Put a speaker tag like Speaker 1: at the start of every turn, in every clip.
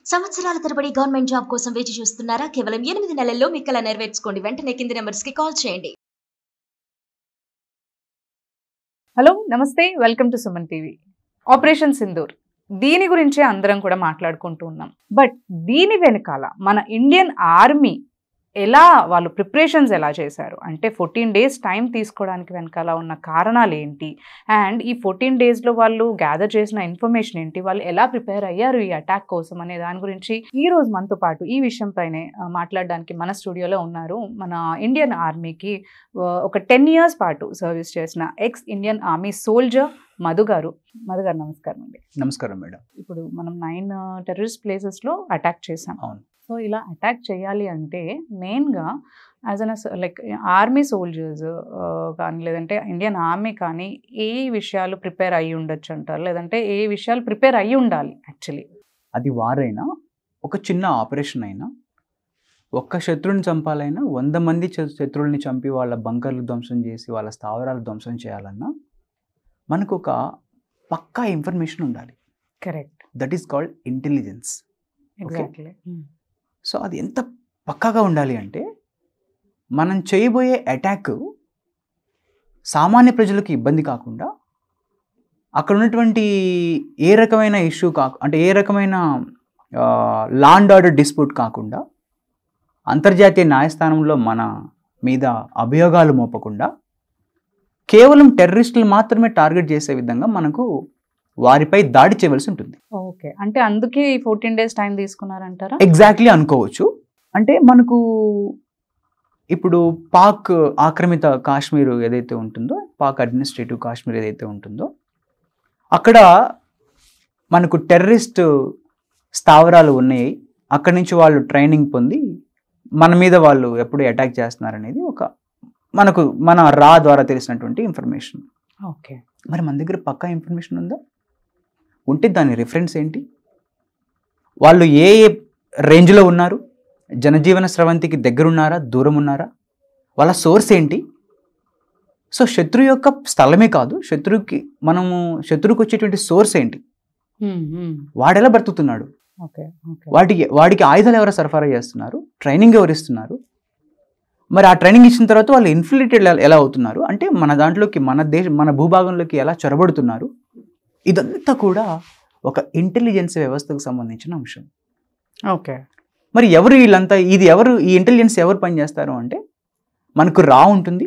Speaker 1: సంవత్సరాల తరబడి government job కోసం వేచి చూస్తున్నారా? కేవలం 8 నెలల్లో మీ కల నెరవేర్చుకోండి. వెంటనే కింది నెంబర్స్ కి కాల్ చేయండి.
Speaker 2: హలో నమస్తే, welcome to Suman TV. Operation Sindoor దీని గురించే అందరం కూడా మాట్లాడుకుంటూ ఉన్నాం. బట్ దీని వెనకాల మన ఇండియన్ ఆర్మీ ఎలా వాళ్ళు ప్రిపరేషన్స్ ఎలా చేశారు అంటే 14 days టైం తీసుకోవడానికి వెనకాల ఉన్న కారణాలు ఏంటి, అండ్ ఈ 14 daysలో వాళ్ళు గ్యాదర్ చేసిన ఇన్ఫర్మేషన్ ఏంటి, వాళ్ళు ఎలా ప్రిపేర్ అయ్యారు ఈ అటాక్ కోసం అనే దాని గురించి ఈ రోజు మనతో పాటు ఈ విషయం పైనే మాట్లాడడానికి మన స్టూడియోలో ఉన్నారు. మన ఇండియన్ ఆర్మీకి ఒక 10 years పాటు సర్వీస్ చేసిన X Indian army soldier Madhu గారు. నమస్కారం అండి.
Speaker 3: నమస్కారం మేడం.
Speaker 2: ఇప్పుడు మనం 9 టెర్రరిస్ట్ ప్లేసెస్లో అటాక్ చేసాం.
Speaker 3: అవును.
Speaker 2: సో ఇలా అటాక్ చేయాలి అంటే మెయిన్గా as an like army soldiers కానీ లేదంటే ఇండియన్ ఆర్మీ కానీ ఏ విషయాలు ప్రిపేర్ అయ్యి ఉండొచ్చు అంటారు, లేదంటే ఏ విషయాలు ప్రిపేర్ అయ్యి ఉండాలి యాక్చువల్లీ?
Speaker 3: అది వారైనా ఒక చిన్న ఆపరేషన్ అయినా ఒక్క శత్రువుని చంపాలైనా 100 మంది శత్రువుల్ని చంపి వాళ్ళ బంకర్లు ధ్వంసం చేసి వాళ్ళ స్థావరాలు ధ్వంసం చేయాలన్నా మనకు ఒక పక్కా ఇన్ఫర్మేషన్ ఉండాలి.
Speaker 2: Correct.
Speaker 3: That is called intelligence.
Speaker 2: Exactly.
Speaker 3: So అది ఎంత పక్కాగా ఉండాలి అంటే మనం చేయబోయే అటాక్ సామాన్య ప్రజలకు ఇబ్బంది కాకుండా, అక్కడ ఉన్నటువంటి ఏ రకమైన ఇష్యూ అంటే ఏ రకమైన లా అండ్ ఆర్డర్ డిస్ప్యూట్ కాకుండా, అంతర్జాతీయ న్యాయస్థానంలో మన మీద అభియోగాలు మోపకుండా కేవలం టెర్రరిస్టులు మాత్రమే టార్గెట్ చేసే విధంగా మనకు వారిపై దాడి చేయవలసి ఉంటుంది.
Speaker 2: ఓకే, అంటే అందుకే ఈ 14 days టైం తీసుకున్నారంటారా?
Speaker 3: ఎగ్జాక్ట్లీ అనుకోవచ్చు. అంటే మనకు ఇప్పుడు పాక్ ఆక్రమిత కాశ్మీర్ ఏదైతే ఉంటుందో, పాక్ అడ్మినిస్ట్రేటివ్ కాశ్మీర్ ఏదైతే ఉంటుందో, అక్కడ మనకు టెర్రరిస్ట్ స్థావరాలు ఉన్నాయి. అక్కడి నుంచి వాళ్ళు ట్రైనింగ్ పొంది మన మీద వాళ్ళు ఎప్పుడు అటాక్ చేస్తున్నారనేది ఒక మన రా ద్వారా తెలిసినటువంటి ఇన్ఫర్మేషన్.
Speaker 2: ఓకే,
Speaker 3: మరి మన దగ్గర పక్కా ఇన్ఫర్మేషన్ ఉందా? ఉంటే దాని రిఫరెన్స్ ఏంటి? వాళ్ళు ఏ రేంజ్లో ఉన్నారు? జనజీవన స్రవంతికి దగ్గరున్నారా, దూరం ఉన్నారా? వాళ్ళ సోర్స్ ఏంటి? సో శత్రువు యొక్క స్థలమే కాదు, శత్రువుకి వచ్చేటువంటి సోర్స్ ఏంటి, వాడెలా బ్రతుకుతున్నాడు, వాడికి ఆయుధాలు ఎవరు సరఫరా చేస్తున్నారు, ట్రైనింగ్ ఎవరు ఇస్తున్నారు, మరి ఆ ట్రైనింగ్ ఇచ్చిన తర్వాత వాళ్ళు ఇన్ఫిల్ట్రేటెడ్ ఎలా అవుతున్నారు, అంటే మన దాంట్లోకి మన భూభాగంలోకి ఎలా చొరబడుతున్నారు, ఇదంతా కూడా ఒక ఇంటెలిజెన్స్ వ్యవస్థకు సంబంధించిన అంశం.
Speaker 2: ఓకే,
Speaker 3: మరి ఈ ఇంటెలిజెన్స్ ఎవరు పనిచేస్తారు అంటే మనకు రా ఉంటుంది,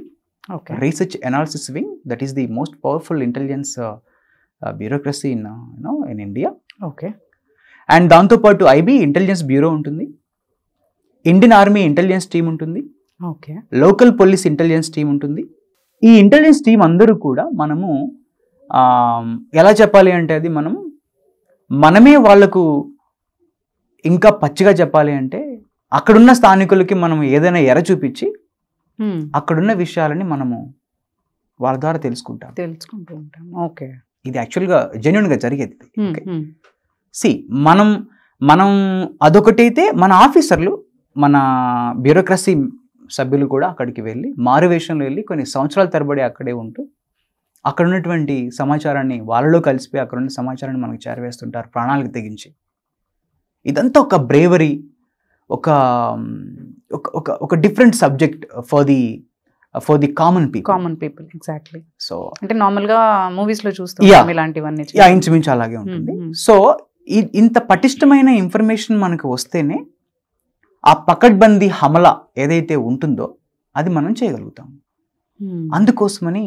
Speaker 3: research analysis wing, that is the most powerful intelligence bureaucracy in India.
Speaker 2: Okay,
Speaker 3: and దాంతోపాటు ఐబీ ఇంటెలిజెన్స్ బ్యూరో ఉంటుంది, ఇండియన్ ఆర్మీ ఇంటెలిజెన్స్ టీం ఉంటుంది,
Speaker 2: okay, local
Speaker 3: police intelligence team ఉంటుంది. ఈ ఇంటెలిజెన్స్ టీం అందరూ కూడా మనము ఎలా చెప్పాలి అంటే అది మనమే వాళ్లకు ఇంకా పచ్చిగా చెప్పాలి అంటే అక్కడున్న స్థానికులకి మనం ఏదైనా ఎర చూపించి అక్కడున్న విషయాలని మనము వాళ్ళ ద్వారా తెలుసుకుంటూ ఉంటాం.
Speaker 2: ఓకే,
Speaker 3: ఇది యాక్చువల్గా జెన్యూన్గా జరిగేది. మనం అదొకటైతే మన ఆఫీసర్లు, మన బ్యూరోక్రసీ సభ్యులు కూడా అక్కడికి వెళ్ళి మారువేషంలో వెళ్ళి కొన్ని సంవత్సరాల తరబడి అక్కడే ఉంటూ అక్కడ ఉన్నటువంటి సమాచారాన్ని వాళ్ళలో కలిసిపోయి అక్కడ ఉన్న సమాచారాన్ని మనకు చేరవేస్తుంటారు ప్రాణాలకు తెగించి. ఇదంతా ఒక బ్రేవరీ, ఒక different subject for the common people.
Speaker 2: Exactly.
Speaker 3: So
Speaker 2: అంటే నార్మల్గా మూవీస్లో చూస్తాం ఇలాంటివన్నీ,
Speaker 3: ఇంచుమించు అలాగే ఉంటుంది. సో ఇంత పటిష్టమైన ఇన్ఫర్మేషన్ మనకు వస్తేనే ఆ పకడ్బందీ హమలా ఏదైతే ఉంటుందో అది మనం చేయగలుగుతాం. అందుకోసమని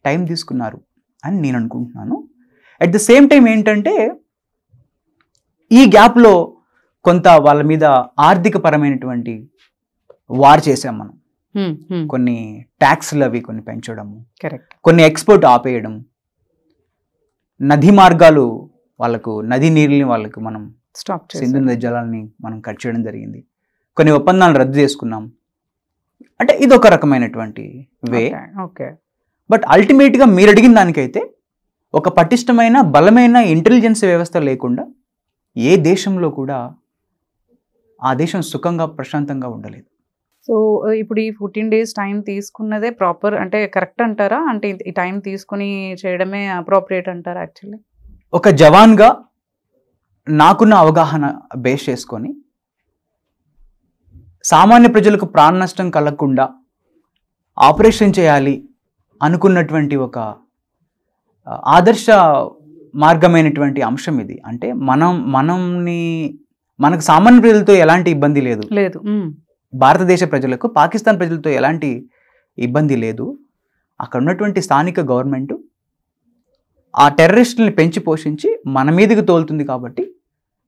Speaker 3: టైం తీసుకున్నారు అని నేను అనుకుంటున్నాను. అట్ ద సేమ్ టైం ఏంటంటే ఈ గ్యాప్లో కొంత వాళ్ళ మీద ఆర్థిక పరమైనటువంటి వార్ చేసాం మనం. కొన్ని ట్యాక్స్లు అవి కొన్ని పెంచడము, కొన్ని ఎక్స్పోర్ట్ ఆపేయడం, నదీ మార్గాలు వాళ్ళకు, నదీ నీళ్ళని వాళ్ళకు మనం సింధు నది జలాలని మనం కట్ చేయడం జరిగింది. కొన్ని ఒప్పందాలు రద్దు చేసుకున్నాం. అంటే ఇది ఒక రకమైనటువంటి వే.
Speaker 2: ఓకే,
Speaker 3: బట్ అల్టిమేట్గా మీరు అడిగిన దానికైతే ఒక పటిష్టమైన బలమైన ఇంటెలిజెన్స్ వ్యవస్థ లేకుండా ఏ దేశంలో కూడా ఆ దేశం సుఖంగా ప్రశాంతంగా ఉండలేదు.
Speaker 2: సో ఇప్పుడు ఈ 14 days టైం తీసుకున్నదే ప్రాపర్ అంటే కరెక్ట్ అంటారా? అంటే ఈ టైం తీసుకుని చేయడమే అప్రోప్రియేట్ అంటారా యాక్చువల్లీ?
Speaker 3: ఒక జవాన్గా నాకున్న అవగాహన బేస్ చేసుకొని సామాన్య ప్రజలకు ప్రాణ నష్టం కలగకుండా ఆపరేషన్ చేయాలి అనుకున్నటువంటి ఒక ఆదర్శ మార్గమైనటువంటి అంశం ఇది. అంటే మనకు సామాన్య ప్రజలతో ఎలాంటి ఇబ్బంది లేదు, భారతదేశ ప్రజలకు పాకిస్తాన్ ప్రజలతో ఎలాంటి ఇబ్బంది లేదు. అక్కడ ఉన్నటువంటి స్థానిక గవర్నమెంట్ ఆ టెర్రరిస్టుల్ని పెంచి పోషించి మన మీదకి తోలుతుంది. కాబట్టి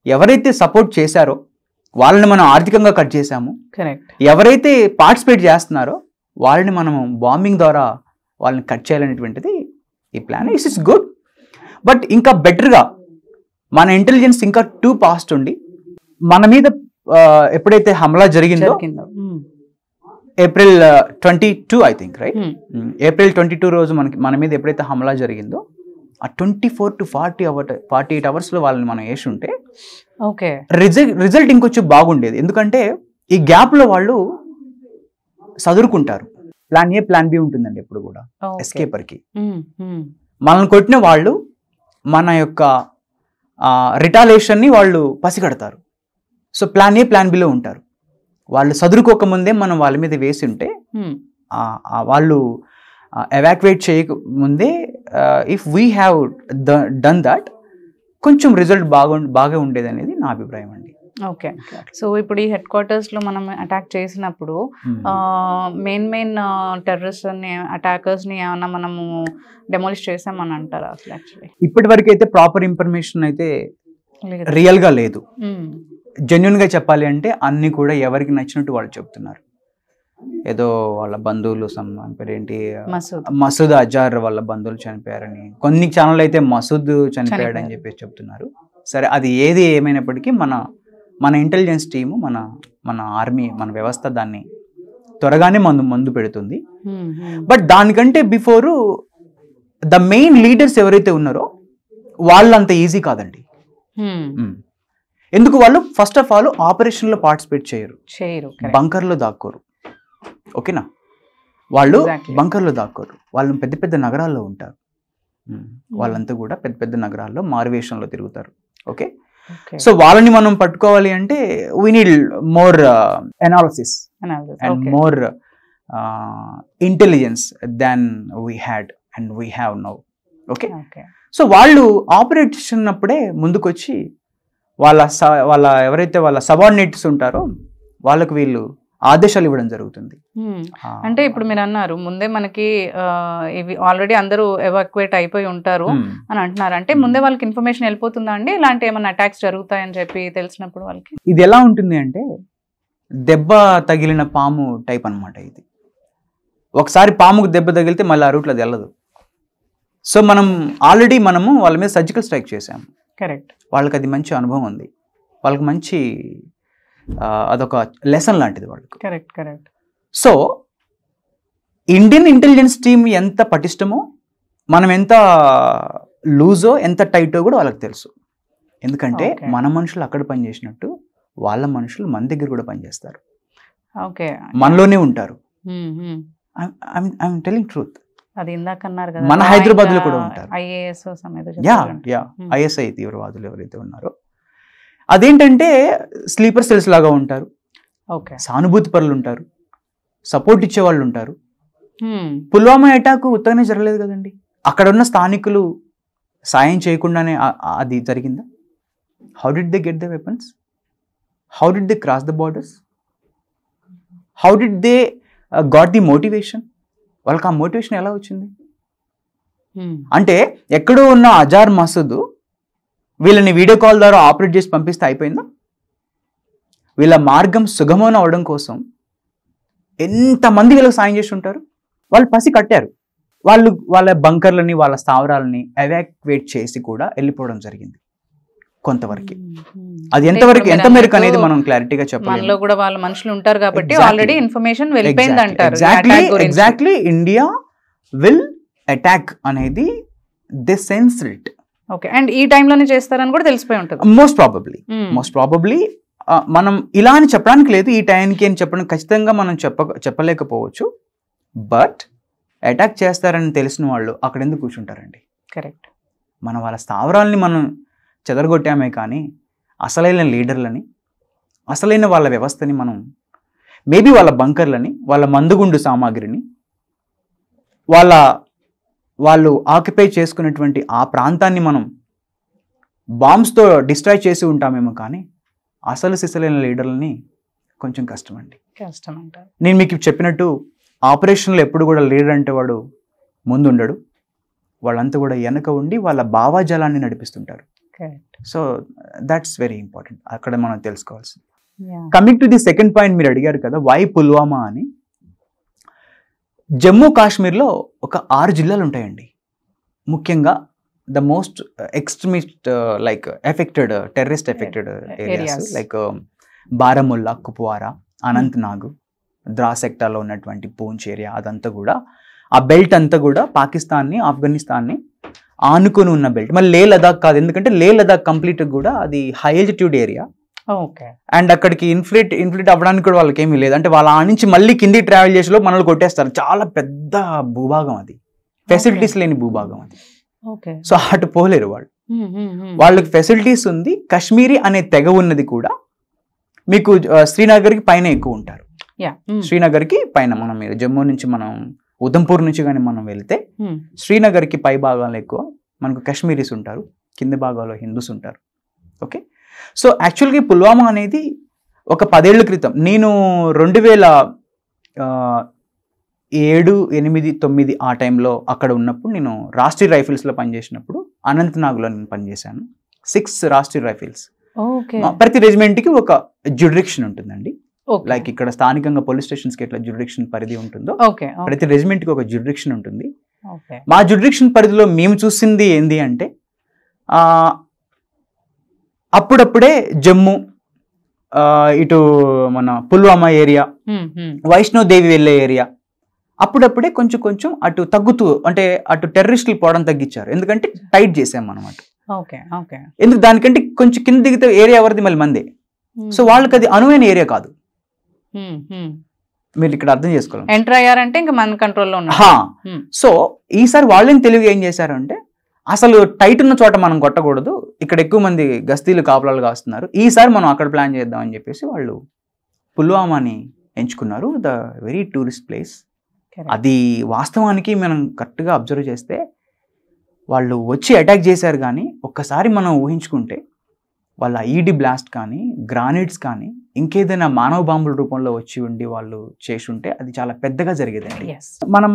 Speaker 3: ఎవరైతే సపోర్ట్ చేశారో వాళ్ళని మనం ఆర్థికంగా కట్ చేశాము, ఎవరైతే పార్టిసిపేట్ చేస్తున్నారో వాళ్ళని మనం బాంబింగ్ ద్వారా వాళ్ళని కట్ చేయాలనేటువంటిది ఈ ప్లాన్. It's good. బట్ ఇంకా బెటర్గా మన ఇంటెలిజెన్స్ ఇంకా టూ పాస్ట్ ఉండి మన మీద ఎప్పుడైతే హమ్లా జరిగిందో April 22 I think, right, April 22 రోజు మన మీద ఎప్పుడైతే హమ్లా జరిగిందో ఆ 24 to 48 అవర్స్లో వాళ్ళని మనం వేసి ఉంటే రిజల్ట్ ఇంకొంచెం బాగుండేది. ఎందుకంటే ఈ గ్యాప్లో వాళ్ళు చదువుకుంటారు. ప్లాన్ ఏ ప్లాన్ బి ఉంటుందండి ఎప్పుడు కూడా ఎస్కేపర్కి. మనల్ని కొట్టిన వాళ్ళు మన యొక్క రిటాలియేషన్ని వాళ్ళు పసిగడతారు. So plan A plan below ఉంటారు. వాళ్ళు చదువుకోకముందే మనం వాళ్ళ మీద వేసి ఉంటే వాళ్ళు ఎవాక్యువేట్ చేయకముందే if we have done that కొంచెం రిజల్ట్ బాగా ఉండేది అనేది నా అభిప్రాయం అండి.
Speaker 2: ఓకే. సో ఇప్పుడు ఈ హెడ్ క్వార్టర్స్లో మనం అటాక్ చేసినప్పుడు మెయిన్ టెర్రరిస్ట్ని అటాకర్స్ని ఏమన్నా మనము డెమోలిష్ చేసామని అంటారా? అసలు యాక్చువల్లీ ఇప్పటి
Speaker 3: వరకు అయితే ప్రాపర్ ఇన్ఫర్మేషన్ అయితే రియల్గా లేదు. జెన్యున్గా చెప్పాలి అంటే అన్నీ కూడా ఎవరికి నచ్చినట్టు వాళ్ళు చెప్తున్నారు. ఏదో వాళ్ళ బంధువులు పేరేంటి మసూద్ అజార్ వాళ్ళ బంధువులు చనిపోయారని, కొన్ని ఛానల్ అయితే మసూద్ చనిపోయాడని చెప్పేసి చెప్తున్నారు. సరే, అది ఏది ఏమైనప్పటికీ మన ఇంటెలిజెన్స్ టీము మన ఆర్మీ మన వ్యవస్థ దాన్ని త్వరగానే మందు పెడుతుంది. బట్ దానికంటే బిఫోరు ద మెయిన్ లీడర్స్ ఎవరైతే ఉన్నారో వాళ్ళు అంత ఈజీ కాదండి. ఎందుకు? వాళ్ళు ఫస్ట్ ఆఫ్ ఆల్ ఆపరేషన్లో పార్టిసిపేట్ చేయరు, బంకర్లో దాక్కోరు. ఓకేనా? వాళ్ళు బంకర్లో దాక్కోరు. వాళ్ళు పెద్ద పెద్ద నగరాల్లో ఉంటారు. వాళ్ళంతా కూడా పెద్ద పెద్ద నగరాల్లో మారువేషంలో తిరుగుతారు. ఓకే. సో వాళ్ళని మనం పట్టుకోవాలి అంటే we need more analysis and more intelligence than we had and we have now. Okay. So వాళ్ళు ఆపరేట్ చేసినప్పుడే ముందుకొచ్చి వాళ్ళ ఎవరైతే వాళ్ళ సబార్డినేట్స్ ఉంటారో వాళ్ళకు వీళ్ళు ఆదేశాలు ఇవ్వడం జరుగుతుంది.
Speaker 2: అంటే ఇప్పుడు మీరు అన్నారు ముందే మనకి ఇవి ఆల్రెడీ అందరూ ఎవాక్యువేట్ అయిపోయి ఉంటారు అని అంటున్నారు. అంటే ముందే వాళ్ళకి ఇన్ఫర్మేషన్ వెళ్ళిపోతుందా అండి ఇలాంటి ఏమైనా అటాక్స్ జరుగుతాయని చెప్పి తెలిసినప్పుడు వాళ్ళకి?
Speaker 3: ఇది ఎలా ఉంటుంది అంటే దెబ్బ తగిలిన పాము టైప్ అనమాట. ఇది ఒకసారి పాముకు దెబ్బ తగిలితే మళ్ళీ ఆ రూట్లో అది వెళ్ళదు. సో మనము వాళ్ళ మీద సర్జికల్ స్ట్రైక్ చేసాము.
Speaker 2: కరెక్ట్.
Speaker 3: వాళ్ళకి అది మంచి అనుభవం ఉంది. వాళ్ళకి మంచి అదొక లెసన్ లాంటిది వాళ్ళకి.
Speaker 2: Correct.
Speaker 3: So Indian intelligence team ఎంత పటిష్టమో మనం ఎంత లూజో ఎంత టైటో కూడా వాళ్ళకి తెలుసు. ఎందుకంటే మన మనుషులు అక్కడ పనిచేసినట్టు వాళ్ళ మనుషులు మన దగ్గర కూడా పనిచేస్తారు. మనలోనే ఉంటారు. I'm telling truth.
Speaker 2: అది ఇందాక అన్నారు కదా,
Speaker 3: మన హైదరాబాద్ లో కూడా ఉంటారు. ఐఎస్ఐ తీవ్రవాదులు ఎవరైతే ఉన్నారో అదేంటంటే స్లీపర్ సెల్స్ లాగా ఉంటారు. సానుభూతి పరులు ఉంటారు, సపోర్ట్ ఇచ్చే వాళ్ళు ఉంటారు. పుల్వామా అటాక్ ఉత్తగానే జరగలేదు కదండి. అక్కడ ఉన్న స్థానికులు సాయం చేయకుండానే అది జరిగిందా? How did they get the weapons? How did they cross the borders? How did they got the motivation? వాళ్ళకి ఆ మోటివేషన్ ఎలా వచ్చింది? అంటే ఎక్కడో ఉన్న అజార్ మసూద్ వీళ్ళని వీడియో కాల్ ద్వారా ఆపరేట్ చేసి పంపిస్తే అయిపోయిందా? వీళ్ళ మార్గం సుగమం అవడం కోసం ఎంతమంది వీళ్ళకి సాయం చేసి ఉంటారు. వాళ్ళు పసి కట్టారు. వాళ్ళ బంకర్లని వాళ్ళ స్థావరాలని ఎవాక్యువేట్ చేసి కూడా వెళ్ళిపోవడం జరిగింది కొంతవరకు. అది ఎంత మేరకు అనేది మనం క్లారిటీగా చెప్పాలి.
Speaker 2: కూడా వాళ్ళ మనుషులు ఉంటారు కాబట్టి ఆల్రెడీ ఇన్ఫర్మేషన్ వెళ్ళిపోయింది అంటారు.
Speaker 3: ఎగ్జాక్ట్లీ ఇండియా విల్ అటాక్ అనేది they sensed it.
Speaker 2: Okay. And ఈ టైంలోనే చేస్తారని కూడా తెలిసిపోయి ఉంటుంది.
Speaker 3: మోస్ట్ ప్రాబబ్లీ మనం ఇలా అని చెప్పడానికి లేదు, ఈ టైంకి అని చెప్పడం ఖచ్చితంగా మనం చెప్పలేకపోవచ్చు. బట్ అటాక్ చేస్తారని తెలిసిన వాళ్ళు అక్కడ ఎందుకు కూర్చుంటారండి?
Speaker 2: కరెక్ట్.
Speaker 3: వాళ్ళ స్థావరాలని మనం చెదరగొట్టామే కానీ అసలైన లీడర్లని, అసలైన వాళ్ళ వ్యవస్థని మనం మేబీ వాళ్ళ బంకర్లని, వాళ్ళ మందుగుండు సామాగ్రిని, వాళ్ళు ఆక్యుపై చేసుకున్నటువంటి ఆ ప్రాంతాన్ని మనం బాంబ్స్తో డిస్ట్రాయ్ చేసి ఉంటామేమో, కానీ అసలు సిసలైన లీడర్లని కొంచెం కష్టమండి.
Speaker 2: కష్టం అంటారు.
Speaker 3: నేను మీకు చెప్పినట్టు ఆపరేషన్లో ఎప్పుడు కూడా లీడర్ అంటే వాడు ముందు ఉండడు, వాళ్ళంతా కూడా వెనక ఉండి వాళ్ళ భావాజాలాన్ని నడిపిస్తుంటారు. సో దట్స్ వెరీ ఇంపార్టెంట్, అక్కడ మనం తెలుసుకోవాల్సింది. Coming to the second point, మీరు అడిగారు కదా వై పుల్వామా అని. జమ్మూ కాశ్మీర్లో ఒక 6 జిల్లాలు ఉంటాయండి. ముఖ్యంగా the most extremist like affected, terrorist affected areas like Baramulla, Kupwara, Anantnag, Dras సెక్టార్లో ఉన్నటువంటి పూంచ్ ఏరియా, అదంతా కూడా ఆ బెల్ట్ అంతా కూడా పాకిస్తాన్ని, ఆఫ్ఘనిస్తాన్ని ఆనుకొని ఉన్న బెల్ట్. మళ్ళీ లే లదాఖ్ కాదు, ఎందుకంటే లే లదాఖ్ కంప్లీట్ కూడా అది హై ఆల్టిట్యూడ్ ఏరియా. అండ్ అక్కడికి ఇన్ఫ్లేట్ అవ్వడానికి కూడా వాళ్ళకి ఏమీ లేదు. అంటే వాళ్ళ నుంచి మళ్ళీ కింది ట్రావెల్ చేసేలో మనల్ని కొట్టేస్తారు. చాలా పెద్ద భూభాగం అది, ఫెసిలిటీస్ లేని భూభాగం అది. సో అటు పోలేరు వాళ్ళు. వాళ్ళకి ఫెసిలిటీస్ ఉంది. కాశ్మీరీ అనే తెగ ఉన్నది కూడా మీకు శ్రీనగర్కి పైన ఎక్కువ ఉంటారు. శ్రీనగర్కి పైన మనం, మీరు జమ్మూ నుంచి మనం ఉదంపూర్ నుంచి కానీ మనం వెళ్తే శ్రీనగర్కి పై భాగాల్లో ఎక్కువ మనకు కాశ్మీరీస్ ఉంటారు, కింద భాగాల్లో హిందూస్ ఉంటారు. ఓకే, సో యాక్చువల్గా పుల్వామా అనేది ఒక 10 ఏళ్ల క్రితం, నేను 2007, 8, 9 ఆ టైంలో అక్కడ ఉన్నప్పుడు, నేను రాష్ట్రీయ రైఫిల్స్లో పనిచేసినప్పుడు అనంతనాగ్లో నేను పనిచేశాను. 6 రాష్ట్రీయ రైఫిల్స్. ప్రతి రెజిమెంట్కి ఒక జ్యుడిక్షన్ ఉంటుందండి. లైక్ ఇక్కడ స్థానికంగా పోలీస్ స్టేషన్స్కి ఎట్లా జ్యుడిక్షన్ పరిధి ఉంటుందో ప్రతి రెజిమెంట్కి ఒక జ్యుడిక్షన్ ఉంటుంది. మా జ్యుడిక్షన్ పరిధిలో మేము చూసింది ఏంది అంటే, అప్పుడప్పుడే జమ్మూ, ఇటు మన పుల్వామా ఏరియా, వైష్ణోదేవి వెళ్ళే ఏరియా అప్పుడప్పుడే కొంచెం కొంచెం అటు తగ్గుతూ, అంటే అటు టెర్రరిస్టులు పోవడం తగ్గించారు. ఎందుకంటే టైట్ చేసాం అనమాట. ఎందుకు, దానికంటే కొంచెం కింద దిగితే ఏరియా ఎవరిది మళ్ళీ మందే. సో వాళ్ళకి అది అనువైన ఏరియా కాదు. మీరు ఇక్కడ అర్థం చేసుకోవాలి.
Speaker 2: ఎంటర్ అయ్యారంటే ఇంకా మన కంట్రోల్లో ఉన్నా.
Speaker 3: సో ఈసారి వాళ్ళని తెలివిగా ఏం చేశారంటే, అసలు టైట్ ఉన్న చోట మనం కొట్టకూడదు, ఇక్కడ ఎక్కువ మంది గస్తీలు కాపలాలు కాస్తున్నారు, ఈసారి మనం అక్కడ ప్లాన్ చేద్దాం అని చెప్పేసి వాళ్ళు పుల్వామాని ఎంచుకున్నారు. The very tourist place. అది వాస్తవానికి మనం కరెక్ట్గా అబ్జర్వ్ చేస్తే వాళ్ళు వచ్చి అటాక్ చేశారు, కానీ ఒక్కసారి మనం ఊహించుకుంటే వాళ్ళ ఐఈడి బ్లాస్ట్ కానీ, గ్రానైట్స్ కానీ, ఇంకేదైనా మానవ బాంబుల రూపంలో వచ్చి ఉండి వాళ్ళు చేసి ఉంటే అది చాలా పెద్దగా జరిగేదండి.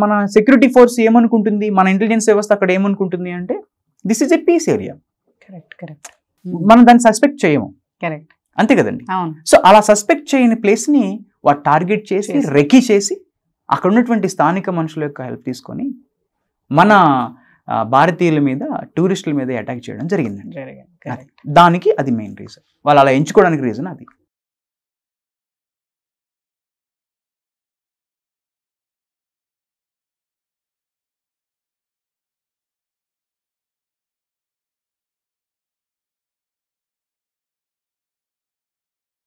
Speaker 3: మన సెక్యూరిటీ ఫోర్స్ ఏమనుకుంటుంది, మన ఇంటెలిజెన్స్ వ్యవస్థ అక్కడ ఏమనుకుంటుంది అంటే, this is a peace area, మనం దాన్ని సస్పెక్ట్ చేయము, అంతే కదండి. సో అలా సస్పెక్ట్ చేయని ప్లేస్ని వాడు టార్గెట్ చేసి రెకీ చేసి అక్కడ ఉన్నటువంటి స్థానిక మనుషుల యొక్క హెల్ప్ తీసుకొని మన భారతీయుల మీద, టూరిస్టుల మీద అటాక్ చేయడం జరిగిందండి. దానికి అది మెయిన్ రీజన్, వాళ్ళు అలా ఎంచుకోవడానికి రీజన్ అది.